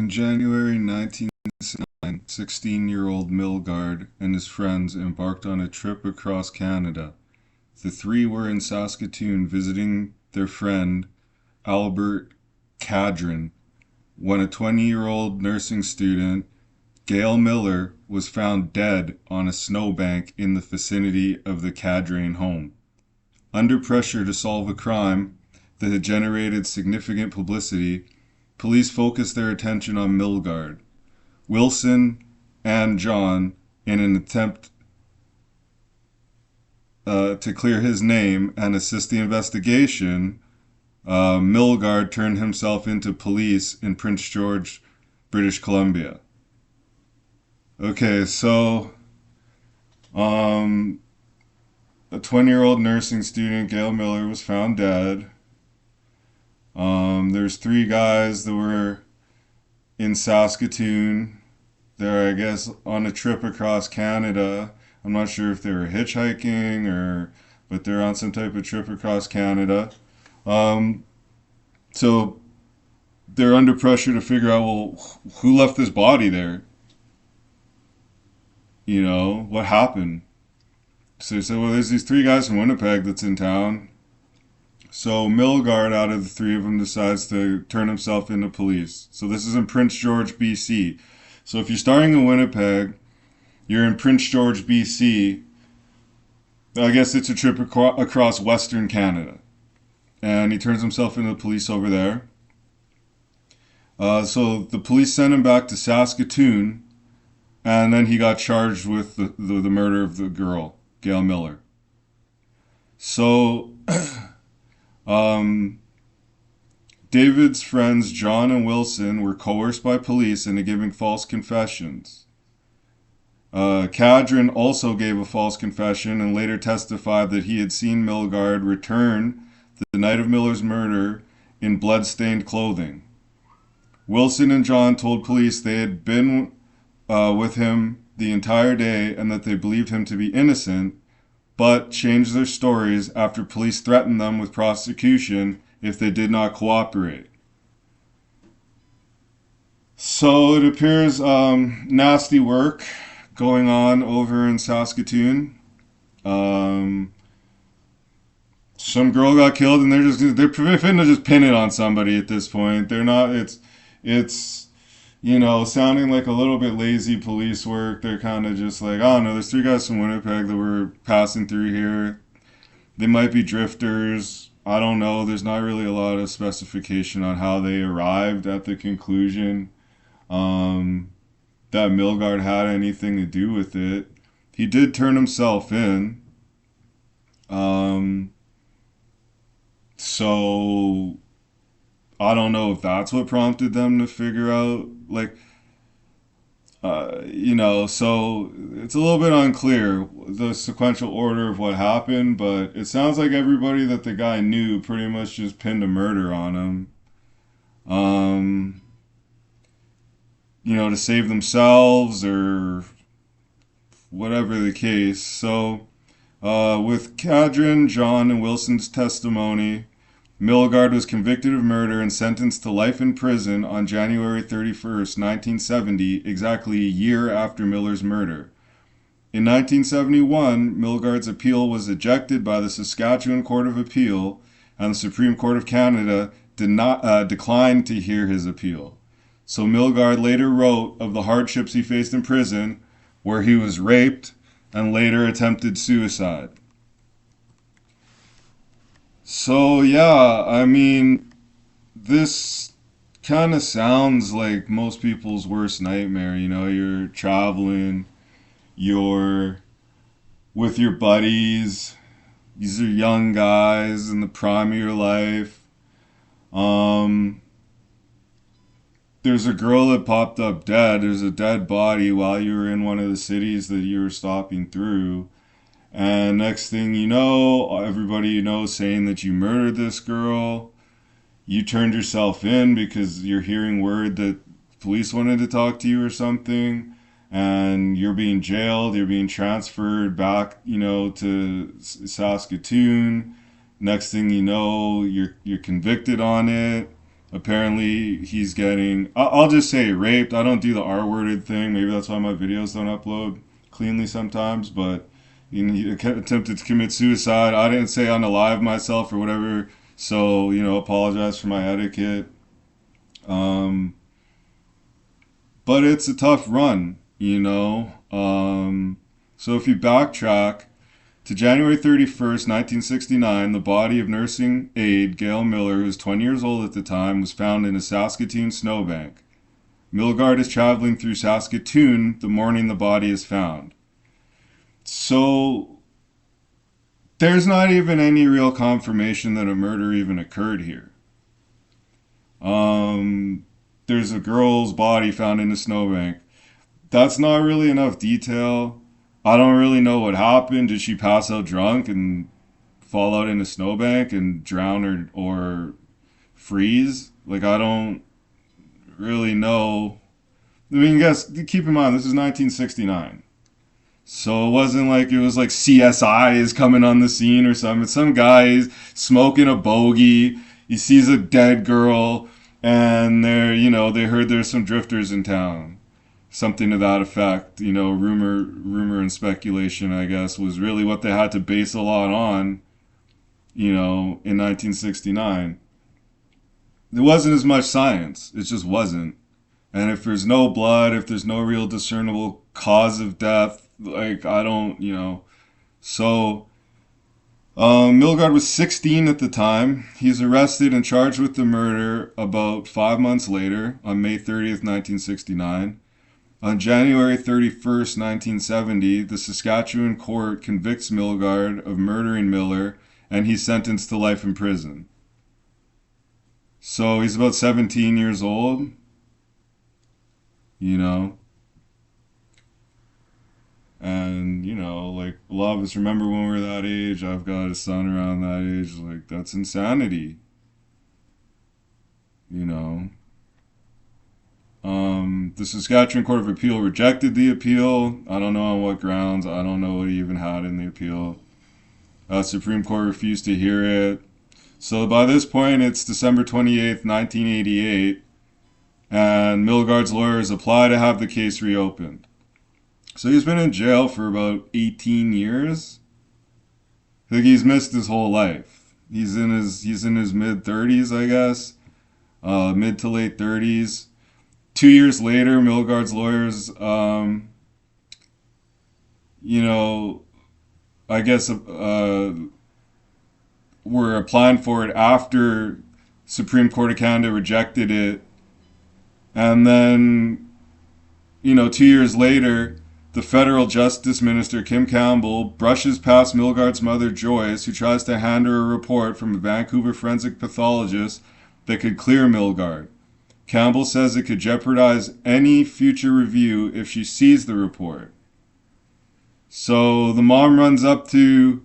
In January 1969, 16-year-old Milgaard and his friends embarked on a trip across Canada. The three were in Saskatoon visiting their friend, Albert Cadron, when a 20-year-old nursing student, Gail Miller, was found dead on a snowbank in the vicinity of the Cadron home. Under pressure to solve a crime that had generated significant publicity, police focused their attention on Milgaard. Wilson and John, in an attempt to clear his name and assist the investigation, Milgaard turned himself into police in Prince George, British Columbia. Okay, so a 20-year-old nursing student, Gail Miller, was found dead. There's three guys that were in Saskatoon. They're, I guess, on a trip across Canada. I'm not sure if they were hitchhiking but they're on some type of trip across Canada. So they're under pressure to figure out, well, who left this body there? You know, what happened? So they said, well, there's these three guys from Winnipeg that's in town. So Milgaard, out of the three of them, decides to turn himself into police. So this is in Prince George, BC. So if you're starting in Winnipeg, you're in Prince George, BC. I guess it's a trip across Western Canada. And he turns himself into police over there. So the police sent him back to Saskatoon, and then he got charged with the murder of the girl, Gail Miller. So David's friends John and Wilson were coerced by police into giving false confessions. Cadron also gave a false confession and later testified that he had seen Milgaard return the night of Miller's murder in blood-stained clothing. Wilson and John told police they had been with him the entire day and that they believed him to be innocent, but changed their stories after police threatened them with prosecution if they did not cooperate. So it appears nasty work going on over in Saskatoon. Some girl got killed and they're finna just pin it on somebody at this point. They're not, it's you know, sounding like a little bit lazy police work. They're kind of just like, oh no, there's three guys from Winnipeg that were passing through here. They might be drifters. I don't know. There's not really a lot of specification on how they arrived at the conclusion that Milgaard had anything to do with it. He did turn himself in. So I don't know if that's what prompted them to figure out, you know, so it's a little bit unclear the sequential order of what happened, but it sounds like everybody that the guy knew pretty much just pinned a murder on him, you know, to save themselves or whatever the case. So with Cadron, John, and Wilson's testimony, Milgaard was convicted of murder and sentenced to life in prison on January 31st, 1970, exactly a year after Miller's murder. In 1971, Milgaard's appeal was ejected by the Saskatchewan Court of Appeal, and the Supreme Court of Canada declined to hear his appeal. So Milgaard later wrote of the hardships he faced in prison, where he was raped and later attempted suicide. So yeah, I mean, this kind of sounds like most people's worst nightmare. You know, you're traveling, you're with your buddies, these are young guys in the prime of your life. There's a girl that popped up dead. There's a dead body while you were in one of the cities that you were stopping through. And next thing you know, everybody you know is saying that you murdered this girl. You turned yourself in because you're hearing word that police wanted to talk to you or something. And you're being jailed. You're being transferred back, you know, to Saskatoon. Next thing you know, you're convicted on it. Apparently, he's getting, I'll just say raped. I don't do the R-worded thing. Maybe that's why my videos don't upload cleanly sometimes. But he attempted to commit suicide. I didn't say unalive myself or whatever. So, apologize for my etiquette. Um, but it's a tough run. So if you backtrack to January 31st, 1969, the body of nursing aide Gail Miller, who was 20 years old at the time, was found in a Saskatoon snowbank. Milgaard is traveling through Saskatoon the morning the body is found. So there's not even any real confirmation that a murder even occurred here. There's a girl's body found in a snowbank. That's not really enough detail. I don't really know what happened. Did she pass out drunk and fall out in a snowbank and drown or freeze? Like, I don't really know. I mean, guys, keep in mind, this is 1969. So it wasn't like it was like CSI is coming on the scene or something. It's some guys smoking a bogey. He sees a dead girl, and they heard there's some drifters in town. Something to that effect. Rumor and speculation, I guess, was really what they had to base a lot on, in 1969. There wasn't as much science. It just wasn't. And if there's no blood, if there's no real discernible cause of death, like, I don't. So, Milgaard was 16 at the time. He's arrested and charged with the murder about 5 months later, on May 30th, 1969. On January 31st, 1970, the Saskatchewan court convicts Milgaard of murdering Miller, and he's sentenced to life in prison. So he's about 17 years old, and, like, a lot of us remember when we were that age. I've got a son around that age. Like, that's insanity, you know. The Saskatchewan Court of Appeal rejected the appeal. I don't know on what grounds. I don't know what he even had in the appeal. Supreme Court refused to hear it. So by this point, it's December 28th, 1988, and Milgaard's lawyers apply to have the case reopened. So he's been in jail for about 18 years. I think he's missed his whole life. He's in his mid-30s, I guess, mid to late 30s. 2 years later, Milgaard's lawyers, I guess, were applying for it after Supreme Court of Canada rejected it. And then, 2 years later, the federal Justice Minister, Kim Campbell, brushes past Milgaard's mother, Joyce, who tries to hand her a report from a Vancouver forensic pathologist that could clear Milgaard. Campbell says it could jeopardize any future review if she sees the report. So the mom runs up to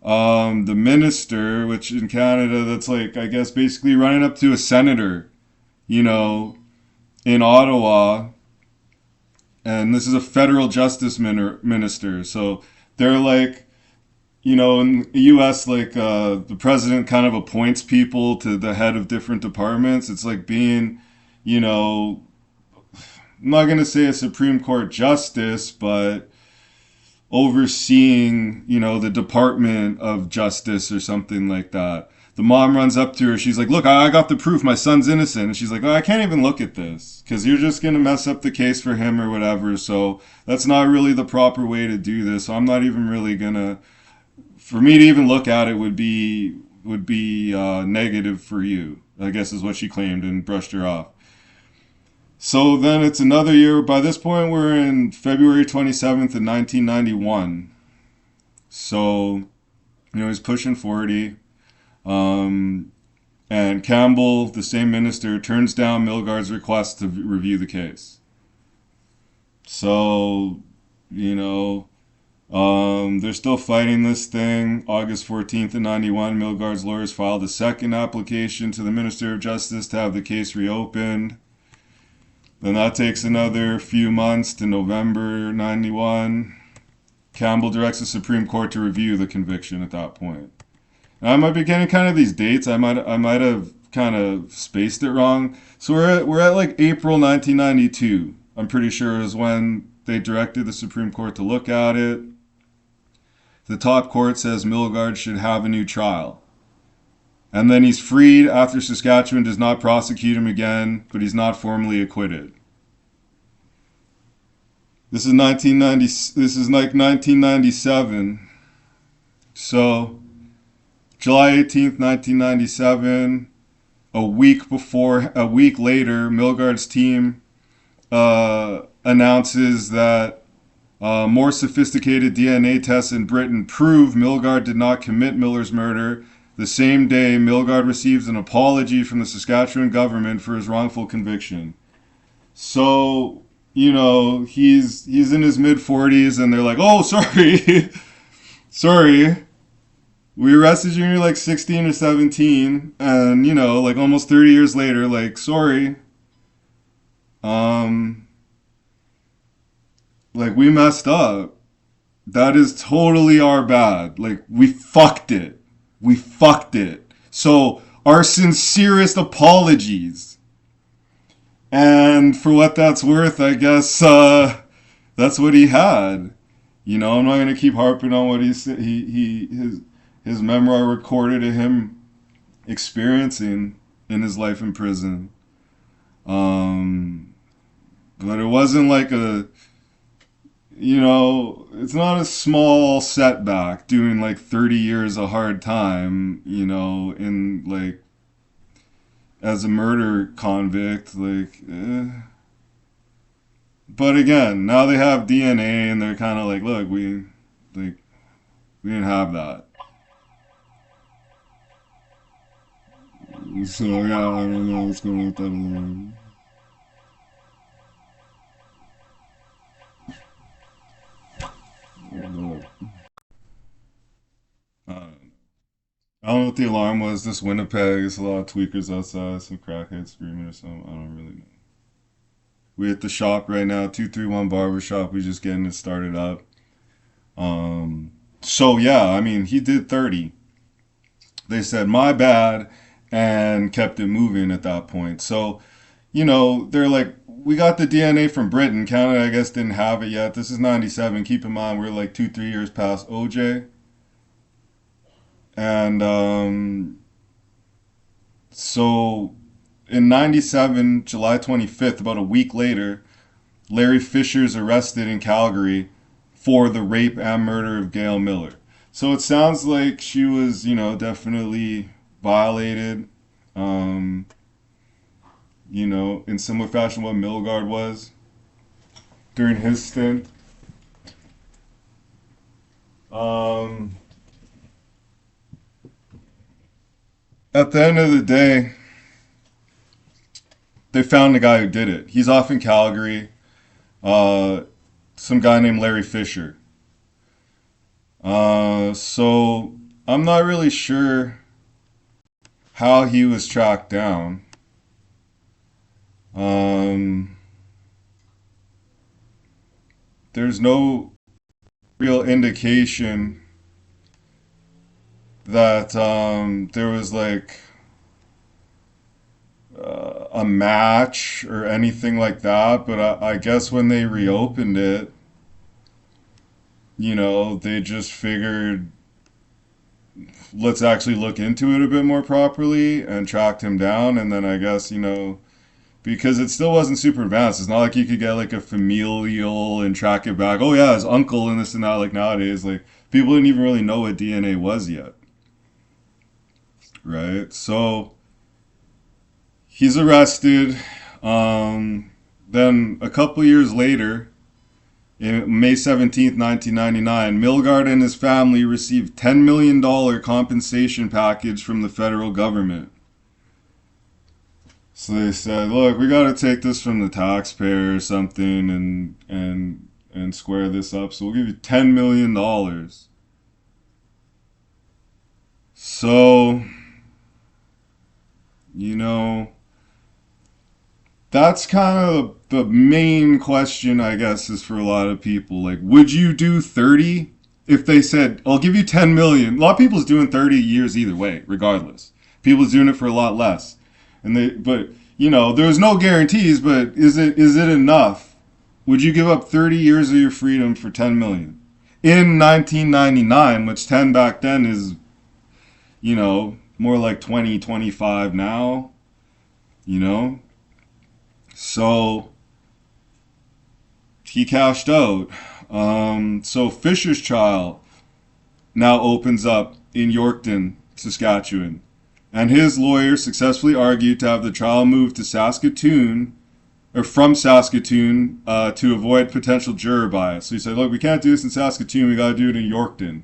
the minister, which in Canada, that's like, I guess, basically running up to a senator, in Ottawa. And this is a federal justice minister. So they're like, in the U.S., like, the president kind of appoints people to the head of different departments. It's like being, I'm not going to say a Supreme Court justice, but overseeing, the Department of Justice or something like that. The mom runs up to her. She's like, look, I got the proof. My son's innocent. And she's like, oh, I can't even look at this because you're just going to mess up the case for him or whatever. So that's not really the proper way to do this. So I'm not even really going to, for me to even look at it would be negative for you, I guess is what she claimed, and brushed her off. So then it's another year. By this point, we're in February 27th of 1991. So, he's pushing 40. And Campbell, the same minister, turns down Milgaard's request to review the case. So, they're still fighting this thing. August 14th of 91, Milgaard's lawyers filed a second application to the Minister of Justice to have the case reopened. Then that takes another few months to November 91. Campbell directs the Supreme Court to review the conviction at that point. Now, I might be getting kind of these dates. I might have kind of spaced it wrong. So we're at like April 1992. I'm pretty sure is when they directed the Supreme Court to look at it. The top court says Milgaard should have a new trial. And then he's freed after Saskatchewan does not prosecute him again, but he's not formally acquitted. This is like 1997. So July 18th, 1997, a week later, Milgaard's team announces that more sophisticated DNA tests in Britain prove Milgaard did not commit Miller's murder. The same day, Milgaard receives an apology from the Saskatchewan government for his wrongful conviction. So, he's in his mid-40s, and they're like, oh, sorry. Sorry. We arrested you when you were like 16 or 17, and, like almost 30 years later, like, sorry. Like, we messed up. That is totally our bad. Like, we fucked it. We fucked it. So, our sincerest apologies. And for what that's worth, I guess that's what he had. I'm not going to keep harping on what his memoir recorded of him experiencing in his life in prison. But it wasn't like it's not a small setback doing like 30 years of hard time, in like, as a murder convict, like, But again, now they have DNA and they're kind of like, look, we didn't have that. So yeah, I don't know what's going on with that alone. I don't know what the alarm was. This Winnipeg, it's a lot of tweakers outside, some crackheads screaming or something. I don't really know. We at the shop right now, 231 Barbershop. We just getting it started up. So yeah, I mean, he did 30. They said, my bad, and kept it moving at that point. So, they're like, we got the DNA from Britain. Canada, I guess, didn't have it yet. This is 97. Keep in mind, we're like 2-3 years past OJ. And so in 97, July 25th, about a week later, Larry Fisher's arrested in Calgary for the rape and murder of Gail Miller. So it sounds like she was, definitely violated, in similar fashion what Milgaard was during his stint. At the end of the day, they found the guy who did it. He's off in Calgary. Some guy named Larry Fisher. So I'm not really sure how he was tracked down. There's no real indication that there was like a match or anything like that, but I guess when they reopened it, they just figured, let's actually look into it a bit more properly, and tracked him down. And then I guess, because it still wasn't super advanced. It's not like you could get like a familial and track it back. Oh yeah, his uncle and this and that. Like nowadays, like people didn't even really know what DNA was yet. Right? So he's arrested. Then a couple years later, May 17th, 1999, Milgaard and his family received $10 million compensation package from the federal government. So they said, look, we got to take this from the taxpayer or something and square this up. So we'll give you $10 million. So, that's kind of the main question, I guess, is for a lot of people. Like, would you do 30 if they said, I'll give you 10 million? A lot of people's doing 30 years either way, regardless. People's doing it for a lot less. But there's no guarantees. But is it enough? Would you give up 30 years of your freedom for 10 million in 1999, which 10 back then is, more like 20, 25 now, So he cashed out. So Fisher's trial now opens up in Yorkton, Saskatchewan. And his lawyer successfully argued to have the trial moved to Saskatoon, or from Saskatoon, to avoid potential juror bias. So he said, look, we can't do this in Saskatoon, we gotta do it in Yorkton,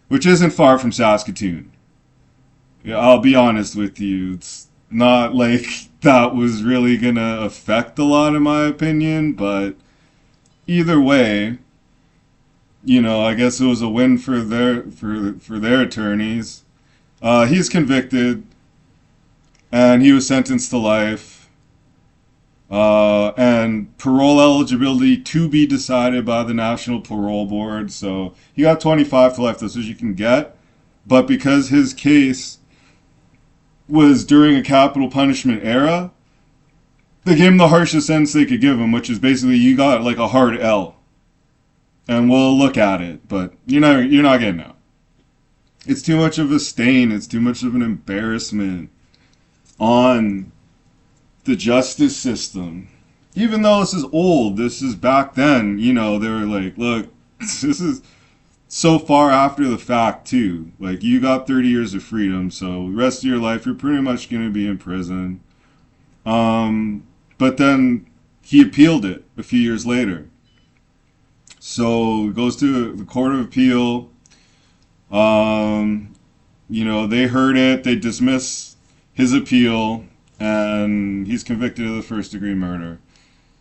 which isn't far from Saskatoon. Yeah, I'll be honest with you, it's not like that was really gonna affect a lot in my opinion, but either way, I guess it was a win for their attorneys. He's convicted, and he was sentenced to life, and parole eligibility to be decided by the National Parole Board. So he got 25 to life. That's what you can get. But because his case was during a capital punishment era, they gave him the harshest sentence they could give him, which is basically you got like a hard L. And we'll look at it, but you're not getting out. It's too much of a stain. It's too much of an embarrassment on the justice system. Even though this is old, this is back then, they were like, look, this is so far after the fact too. Like, you got 30 years of freedom, so the rest of your life you're pretty much going to be in prison. But then he appealed it a few years later. So it goes to the Court of Appeal. They heard it, they dismiss his appeal, and he's convicted of the first-degree murder.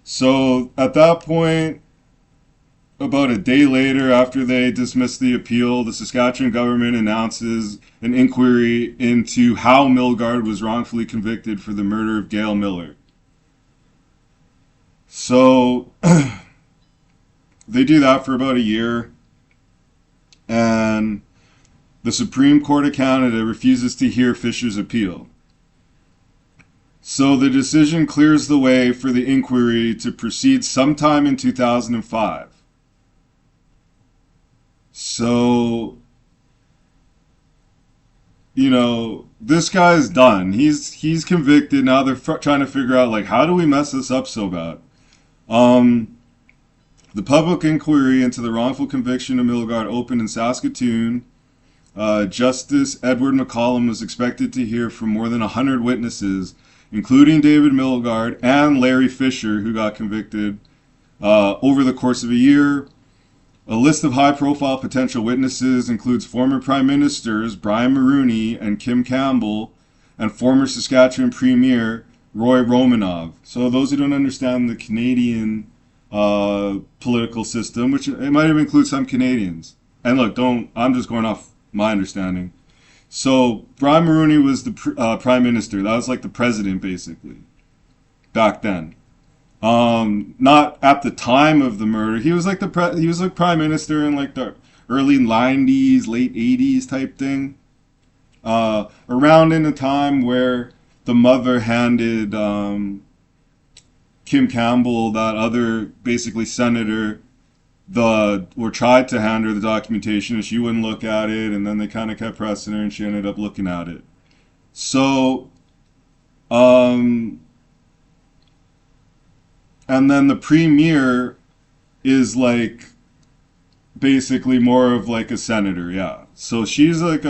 So at that point, about a day later after they dismiss the appeal, the Saskatchewan government announces an inquiry into how Milgaard was wrongfully convicted for the murder of Gail Miller. So they do that for about a year, and the Supreme Court of Canada refuses to hear Fisher's appeal. So the decision clears the way for the inquiry to proceed sometime in 2005. So, this guy's done. He's convicted. Now they're trying to figure out, like, how do we mess this up so bad? The public inquiry into the wrongful conviction of Milgaard opened in Saskatoon. Justice Edward McCollum was expected to hear from more than 100 witnesses, including David Milgaard and Larry Fisher, who got convicted over the course of a year. A list of high-profile potential witnesses includes former Prime Ministers Brian Mulroney and Kim Campbell, and former Saskatchewan Premier Roy Romanov. So those who don't understand the Canadian political system, which it might even include some Canadians. And look, I'm just going off my understanding. So Brian Mulroney was the Prime Minister. That was like the president, basically, back then. Not at the time of the murder. He was like he was like Prime Minister in like the early 90s, late 80s type thing. Around in a time where the mother handed Kim Campbell, that other basically senator, or tried to hand her the documentation, and she wouldn't look at it, and then they kind of kept pressing her, and she ended up looking at it. So, and then the premier is like basically more of like a senator, yeah. So he's like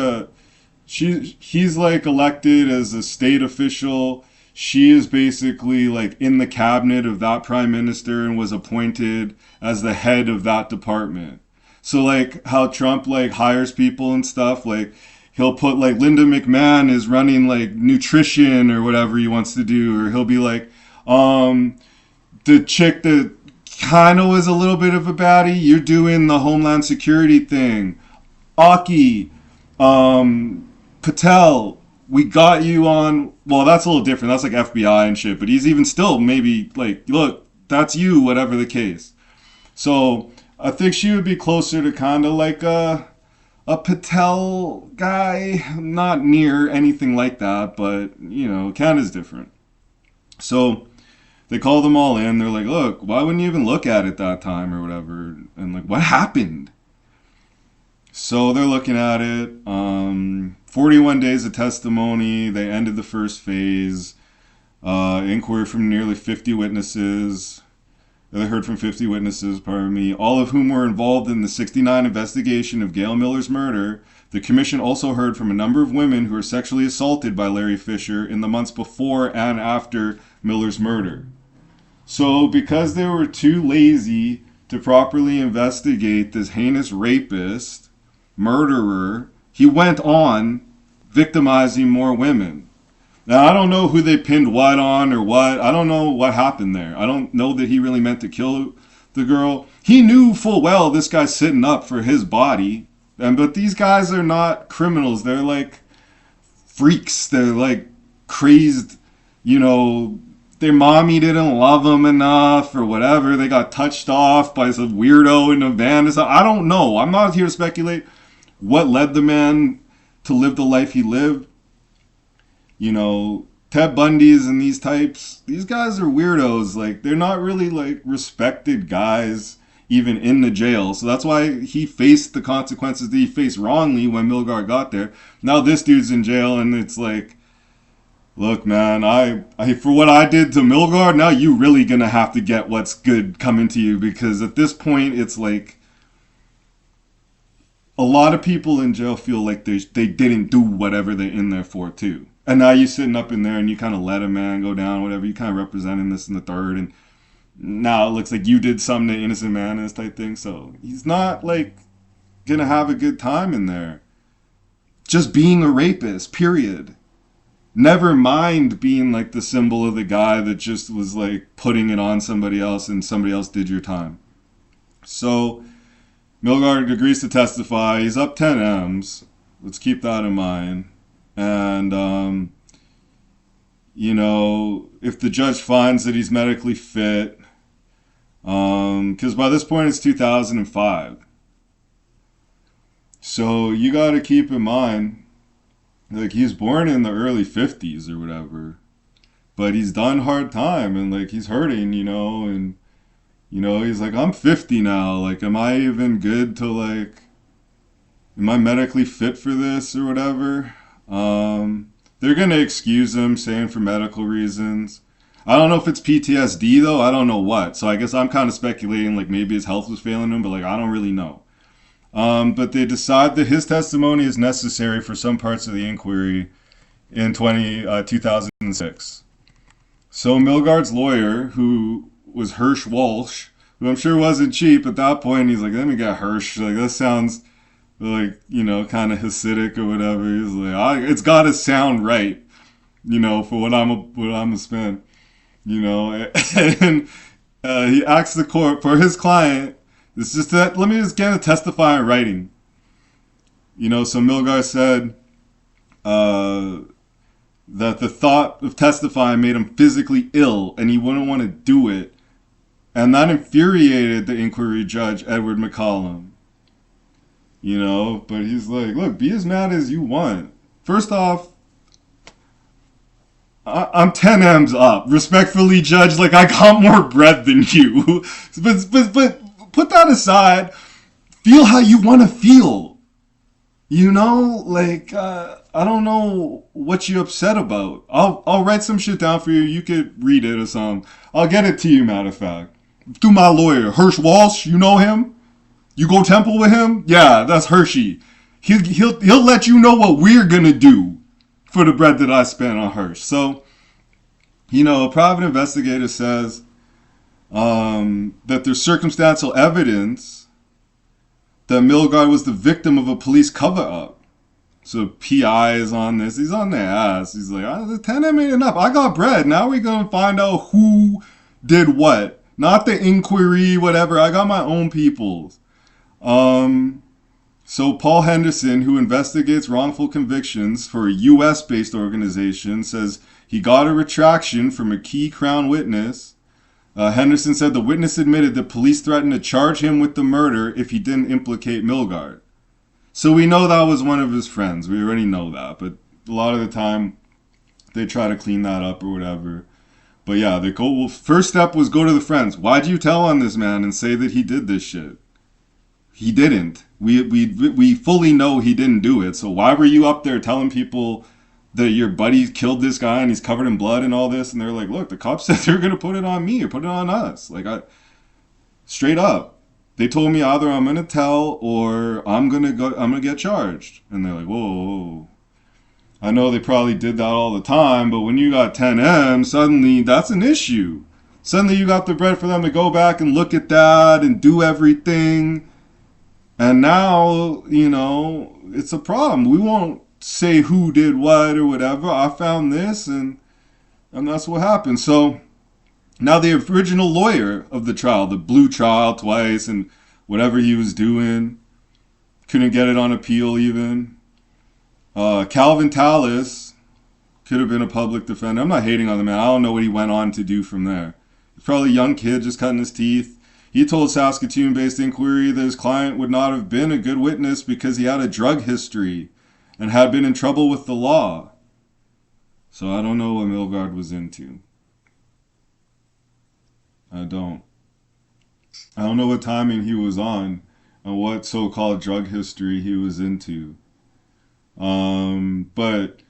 elected as a state official. She is basically like in the cabinet of that prime minister and was appointed as the head of that department. So like how Trump like hires people and stuff, like he'll put like Linda McMahon is running like nutrition or whatever he wants to do, or he'll be like, the chick that kind of was a little bit of a baddie, you're doing the Homeland Security thing. Aki, Patel, we got you on, well, that's a little different. That's like FBI and shit, but he's even still maybe like, look, that's you, whatever the case. So I think she would be closer to kind of like a a Patel guy, not near anything like that, but, Canada's different. So they call them all in. They're like, look, why wouldn't you even look at it that time or whatever? And like, what happened? So they're looking at it. 41 days of testimony. They ended the first phase. Inquiry from nearly 50 witnesses. They heard from 50 witnesses, all of whom were involved in the 1969 investigation of Gail Miller's murder. The commission also heard from a number of women who were sexually assaulted by Larry Fisher in the months before and after Miller's murder. So because they were too lazy to properly investigate this heinous rapist, murderer, he went on victimizing more women. Now, I don't know who they pinned what on or what. I don't know what happened there. I don't know that he really meant to kill the girl. He knew full well this guy's sitting up for his body. But these guys are not criminals. They're like freaks. They're like crazed, their mommy didn't love them enough or whatever. They got touched off by some weirdo in a van or something. I don't know. I'm not here to speculate what led the man to live the life he lived. Ted Bundy's and these types, these guys are weirdos. Like, they're not really, like, respected guys even in the jail. So that's why he faced the consequences that he faced wrongly when Milgaard got there. Now this dude's in jail, and it's like, look, man, I for what I did to Milgaard, now you really gonna have to get what's good coming to you, because at this point, it's like, a lot of people in jail feel like they didn't do whatever they're in there for, too. And now you're sitting up in there and you kind of let a man go down, whatever. You kind of representing this and the third. And now it looks like you did something to innocent man and this type thing. So he's not, like, going to have a good time in there. Just being a rapist, period. Never mind being, like, the symbol of the guy that just was, like, putting it on somebody else and somebody else did your time. So Milgaard agrees to testify. He's up 10 M's. Let's keep that in mind. And, if the judge finds that he's medically fit, because by this point it's 2005. So you got to keep in mind, like, he's born in the early 50s or whatever, but he's done hard time and, like, he's hurting, and, he's like, I'm 50 now. Like, am I even good to, like, am I medically fit for this or whatever? They're going to excuse him, saying for medical reasons. I don't know if it's PTSD, though. I don't know what. So I guess I'm kind of speculating, like, maybe his health was failing him, but, like, I don't really know. But they decide that his testimony is necessary for some parts of the inquiry in 2006. So Milgaard's lawyer, who was Hirsch Walsh, who I'm sure wasn't cheap at that point, he's like, let me get Hirsch. Like, that sounds like, kind of Hasidic or whatever. He's like, it's got to sound right, for what I'm gonna spend, and he asks the court for his client. It's just that, let me just get a testify in writing. So Milgaard said that the thought of testifying made him physically ill and he wouldn't want to do it. And that infuriated the inquiry judge, Edward McCollum. But he's like, look, be as mad as you want. First off, I'm 10 M's up. Respectfully, judge, like, I got more bread than you. but put that aside. Feel how you want to feel. I don't know what you're upset about. I'll write some shit down for you. You could read it or something. I'll get it to you, matter of fact. Through my lawyer, Hirsch Walsh. You know him? You go temple with him? Yeah, that's Hershey. He'll let you know what we're gonna do for the bread that I spent on Hirsch. So, a private investigator says that there's circumstantial evidence that Milgaard was the victim of a police cover-up. So PI is on this. He's on their ass. He's like, the 10M ain't enough. I got bread. Now we're going to find out who did what. Not the inquiry, whatever. I got my own peoples. So Paul Henderson, who investigates wrongful convictions for a U.S.-based organization, says he got a retraction from a key Crown witness. Henderson said the witness admitted that police threatened to charge him with the murder if he didn't implicate Milgaard. So we know that was one of his friends. We already know that. But a lot of the time, they try to clean that up or whatever. But yeah, first step was go to the friends. Why'd you tell on this man and say that he did this shit? He didn't. We fully know he didn't do it. So why were you up there telling people that your buddy killed this guy and he's covered in blood and all this? And they're like, look, the cops said they were going to put it on me or put it on us. Straight up. They told me either I'm going to tell or I'm going to get charged. And they're like, whoa. I know they probably did that all the time, but when you got 10M, suddenly that's an issue. Suddenly you got the bread for them to go back and look at that and do everything. And now, it's a problem. We won't say who did what or whatever. I found this and that's what happened. So now the original lawyer of the trial, the blue trial twice and whatever he was doing, couldn't get it on appeal even. Calvin Tallis could have been a public defender. I'm not hating on the man. I don't know what he went on to do from there. He's probably a young kid just cutting his teeth. He told Saskatoon-based Inquiry that his client would not have been a good witness because he had a drug history and had been in trouble with the law. So I don't know what Milgaard was into. I don't know what timing he was on and what so-called drug history he was into. But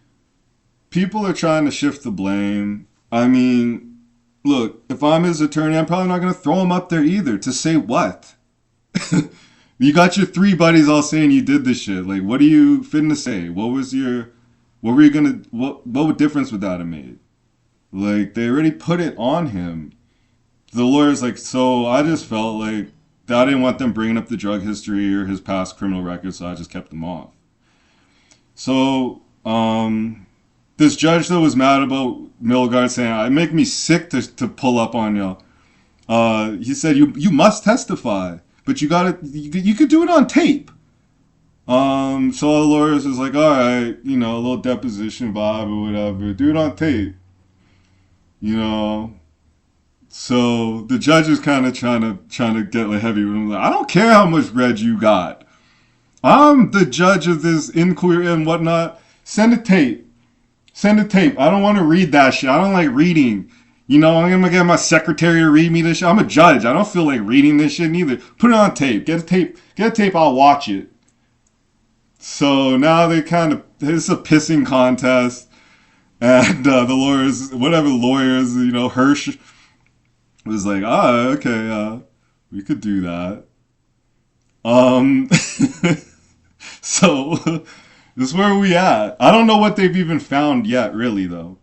people are trying to shift the blame. I mean, look, if I'm his attorney, I'm probably not going to throw him up there either. To say what? You got your three buddies all saying you did this shit. Like, what are you finna say? What difference would that have made? Like, they already put it on him. The lawyer's like, so I just felt like I didn't want them bringing up the drug history or his past criminal record, so I just kept them off. So, this judge that was mad about Milgaard saying, it make me sick to pull up on y'all. He said, you must testify, but you could do it on tape. So all the lawyers was like, all right, a little deposition vibe or whatever, do it on tape. So the judge is kind of trying to get heavy with him. Like, I don't care how much bread you got. I'm the judge of this inquiry and whatnot. Send a tape. I don't want to read that shit. I don't like reading. I'm going to get my secretary to read me this shit. I'm a judge. I don't feel like reading this shit neither. Put it on tape. Get a tape, I'll watch it. So now it's a pissing contest. And the lawyers, Hirsch was like, okay, we could do that. So, this is where we at. I don't know what they've even found yet, really, though.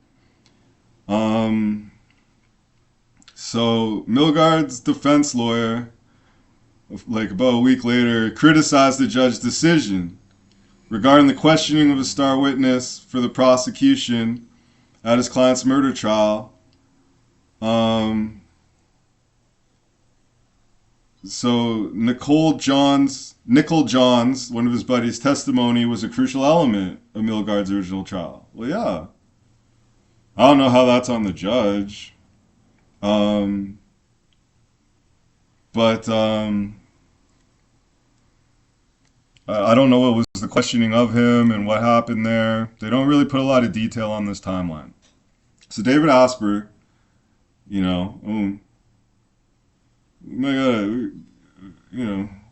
So, Milgaard's defense lawyer, about a week later, criticized the judge's decision regarding the questioning of a star witness for the prosecution at his client's murder trial. So Nickel Johns, one of his buddies' testimony was a crucial element of Milgaard's original trial. Well, yeah. I don't know how that's on the judge. But I don't know what was the questioning of him and what happened there. They don't really put a lot of detail on this timeline. So David Asper, might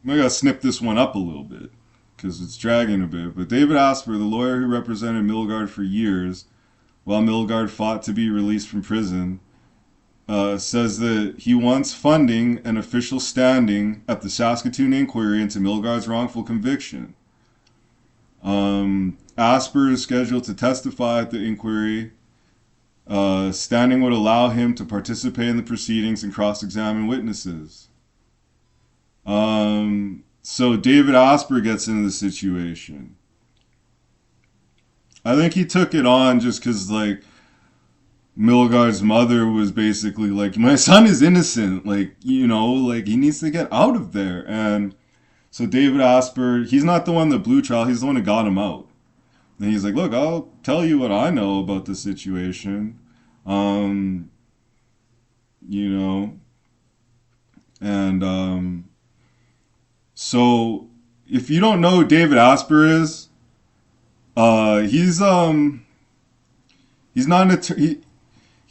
gotta snip this one up a little bit because it's dragging a bit. But David Asper, the lawyer who represented Milgaard for years while Milgaard fought to be released from prison, says that he wants funding and official standing at the Saskatoon inquiry into Milgaard's wrongful conviction. Asper is scheduled to testify at the inquiry. Standing would allow him to participate in the proceedings and cross-examine witnesses. So David Asper gets into the situation. I think he took it on just because, Milgaard's mother was basically like, my son is innocent, he needs to get out of there. And so David Asper, he's not the one that blew trial, he's the one that got him out. And he's like, look, I'll tell you what I know about the situation. So if you don't know who David Asper is, he's not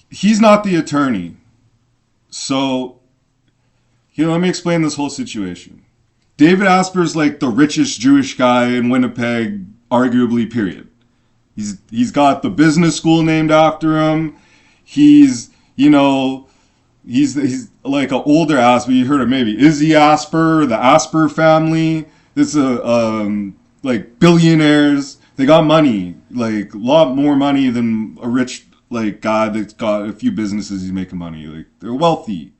he's not the attorney. So here, let me explain this whole situation. David Asper's like the richest Jewish guy in Winnipeg, arguably, period. He's got the business school named after him. He's like an older Asper. You heard of maybe Izzy Asper, the Asper family. It's like billionaires. They got money, like a lot more money than a rich like guy that's got a few businesses. He's making money. Like they're wealthy.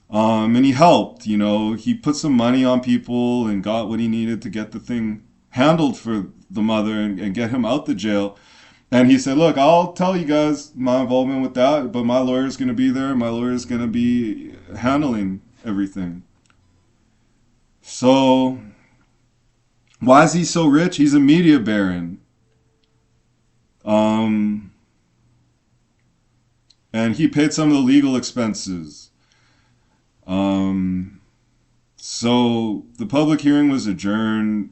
And he helped. He put some money on people and got what he needed to get the thing handled for the mother and get him out the jail. And he said, look, I'll tell you guys my involvement with that, but my lawyer's going to be there. My lawyer's going to be handling everything. So why is he so rich? He's a media baron. And he paid some of the legal expenses. So the public hearing was adjourned.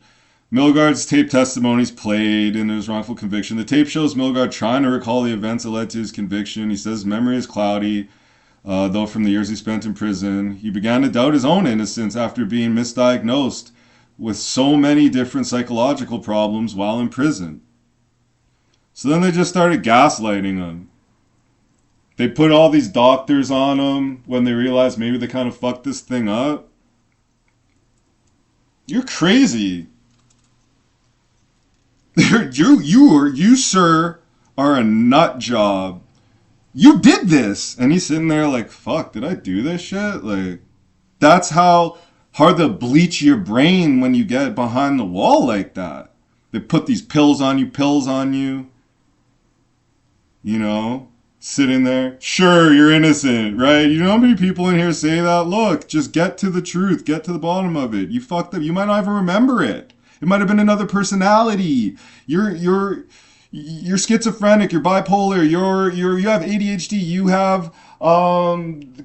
Milgaard's tape testimonies played in his wrongful conviction. The tape shows Milgaard trying to recall the events that led to his conviction. He says memory is cloudy, though from the years he spent in prison. He began to doubt his own innocence after being misdiagnosed with so many different psychological problems while in prison. So then they just started gaslighting him. They put all these doctors on him when they realized maybe they kind of fucked this thing up. You're crazy. You, sir, are a nut job. You did this. And he's sitting there like, fuck, did I do this shit? Like, that's how hard to bleach your brain when you get behind the wall like that. They put these pills on you. Sitting there. Sure, you're innocent, right? You know how many people in here say that? Look, just get to the truth. Get to the bottom of it. You fucked up. You might not even remember it. It might have been another personality. You're schizophrenic. You're bipolar. You have ADHD. You have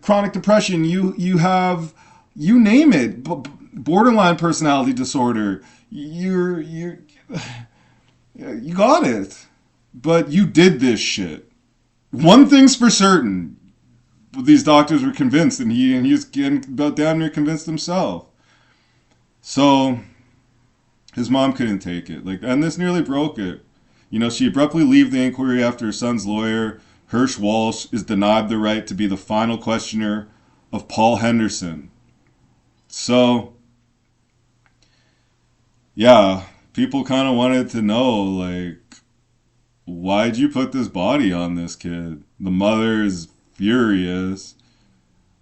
chronic depression. You have, you name it, borderline personality disorder. You got it. But you did this shit. One thing's for certain. These doctors were convinced, and he was getting about damn near convinced himself. So his mom couldn't take it. And this nearly broke it. She abruptly leaves the inquiry after her son's lawyer, Hirsch Walsh, is denied the right to be the final questioner of Paul Henderson. So, yeah, people kind of wanted to know, why'd you put this body on this kid? The mother is furious.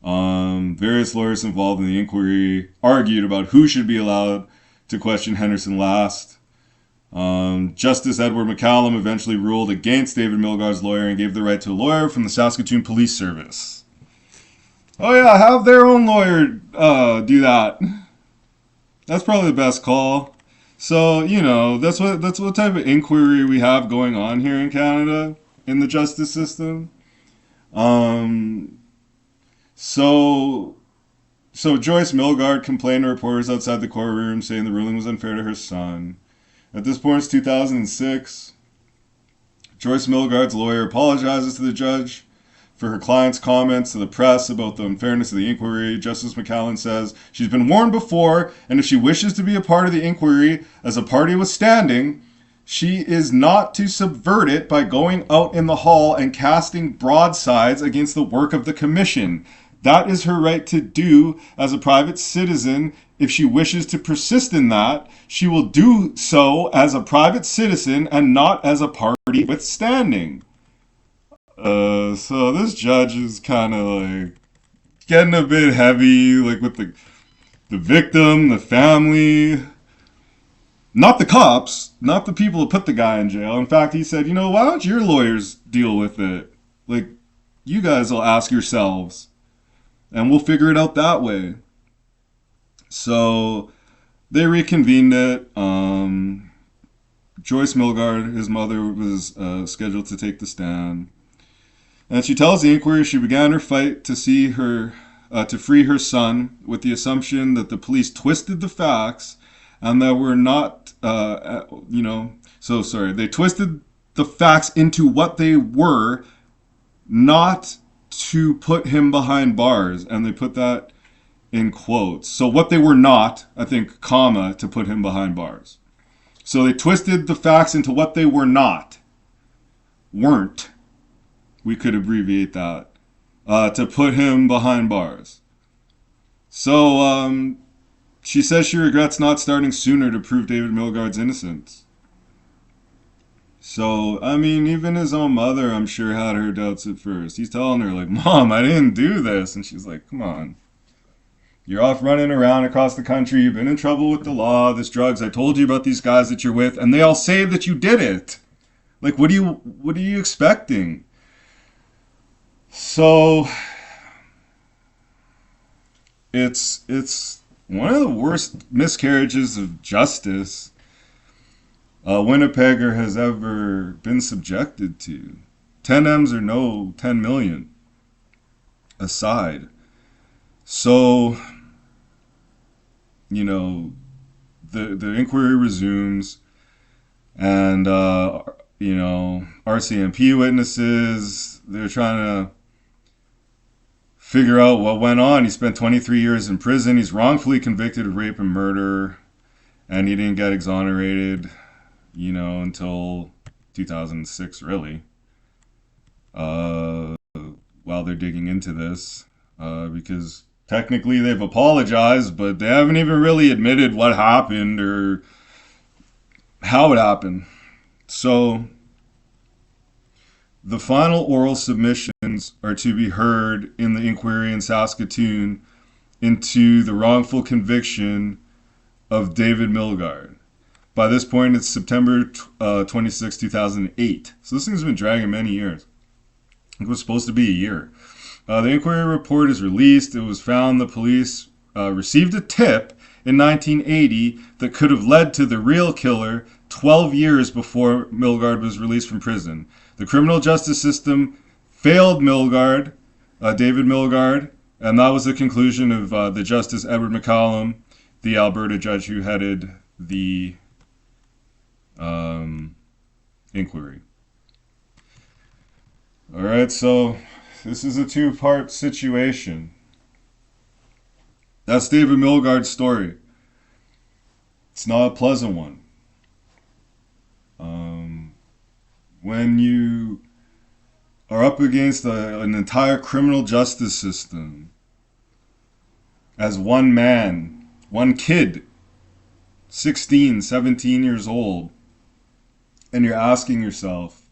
Various lawyers involved in the inquiry argued about who should be allowed to question Henderson last. Justice Edward McCallum eventually ruled against David Milgaard's lawyer and gave the right to a lawyer from the Saskatoon Police Service. Oh yeah, have their own lawyer do that. That's probably the best call. So, that's what type of inquiry we have going on here in Canada in the justice system. So Joyce Milgaard complained to reporters outside the courtroom saying the ruling was unfair to her son. At this point, it's 2006. Joyce Milgaard's lawyer apologizes to the judge for her client's comments to the press about the unfairness of the inquiry. Justice McCallum says she's been warned before, and if she wishes to be a part of the inquiry as a party with standing, she is not to subvert it by going out in the hall and casting broadsides against the work of the commission. That is her right to do as a private citizen. If she wishes to persist in that, she will do so as a private citizen and not as a party with standing. So this judge is kind of getting a bit heavy, with the victim, the family, not the cops, not the people who put the guy in jail. In fact, he said, why don't your lawyers deal with it? You guys will ask yourselves, and we'll figure it out that way. So they reconvened it. Joyce Milgaard, his mother, was scheduled to take the stand. And she tells the inquiry she began her fight to free her son with the assumption that the police twisted the facts and that were not, so sorry, they twisted the facts into what they were, not to put him behind bars, and they put that in quotes. So what they were not, I think, comma, to put him behind bars. So they twisted the facts into what they were not, weren't, we could abbreviate that, to put him behind bars. So she says she regrets not starting sooner to prove David Milgaard's innocence. So, I mean, even his own mother, I'm sure, had her doubts at first. He's telling her, like, Mom, I didn't do this. And she's like, come on. You're off running around across the country. You've been in trouble with the law, this drugs. I told you about these guys that you're with, and they all say that you did it. Like, what are you expecting? So, it's one of the worst miscarriages of justice a Winnipegger has ever been subjected to. 10 M's or no 10 million aside. So, the inquiry resumes, and RCMP witnesses, they're trying to figure out what went on. He spent 23 years in prison. He's wrongfully convicted of rape and murder, and he didn't get exonerated, until 2006, really. While they're digging into this, because technically they've apologized, but they haven't even really admitted what happened or how it happened. So the final oral submissions are to be heard in the inquiry in Saskatoon into the wrongful conviction of David Milgaard. By this point, it's September 26, 2008. So this thing's been dragging many years. It was supposed to be a year. The inquiry report is released. It was found the police received a tip in 1980 that could have led to the real killer 12 years before Milgaard was released from prison. The criminal justice system failed Milgaard, David Milgaard, and that was the conclusion of the Justice Edward McCallum, the Alberta judge who headed the inquiry. All right, so this is a two-part situation. That's David Milgaard's story. It's not a pleasant one. When you are up against an entire criminal justice system as one man, one kid, 16, 17 years old, and you're asking yourself,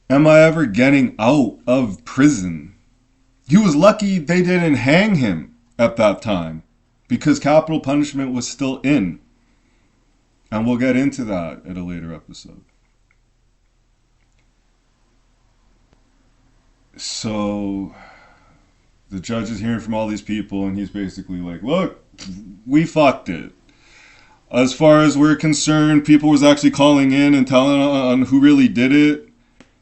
am I ever getting out of prison? He was lucky they didn't hang him at that time because capital punishment was still in. And we'll get into that at a later episode. So the judge is hearing from all these people, and he's basically like, look, we fucked it. As far as we're concerned, people was actually calling in and telling on who really did it.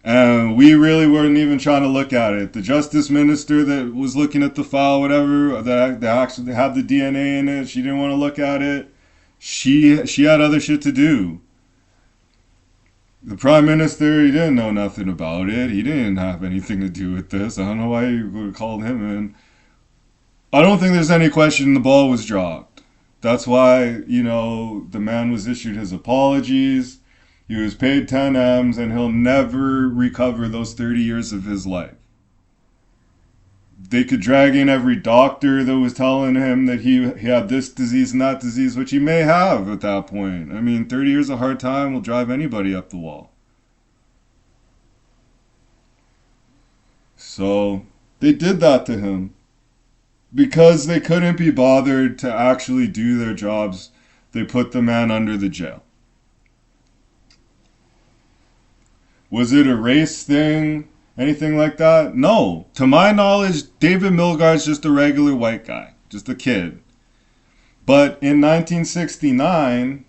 And we really weren't even trying to look at it. The justice minister that was looking at the file, whatever, that actually had the DNA in it, she didn't want to look at it. She had other shit to do. The prime minister, he didn't know nothing about it. He didn't have anything to do with this. I don't know why you would have called him in. I don't think there's any question the ball was dropped. That's why, the man was issued his apologies. He was paid 10 M's, and he'll never recover those 30 years of his life. They could drag in every doctor that was telling him that he had this disease and that disease, which he may have at that point. I mean, 30 years of hard time will drive anybody up the wall. So they did that to him because they couldn't be bothered to actually do their jobs. They put the man under the jail. Was it a race thing? Anything like that? No. To my knowledge, David Milgaard's just a regular white guy. Just a kid. But in 1969,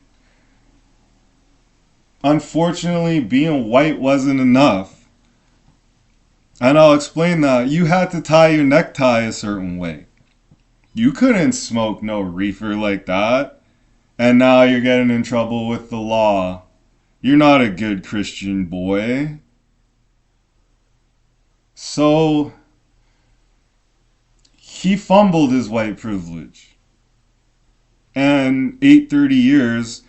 unfortunately, being white wasn't enough. And I'll explain that. You had to tie your necktie a certain way. You couldn't smoke no reefer like that. And now you're getting in trouble with the law. You're not a good Christian boy. So he fumbled his white privilege. And 30 years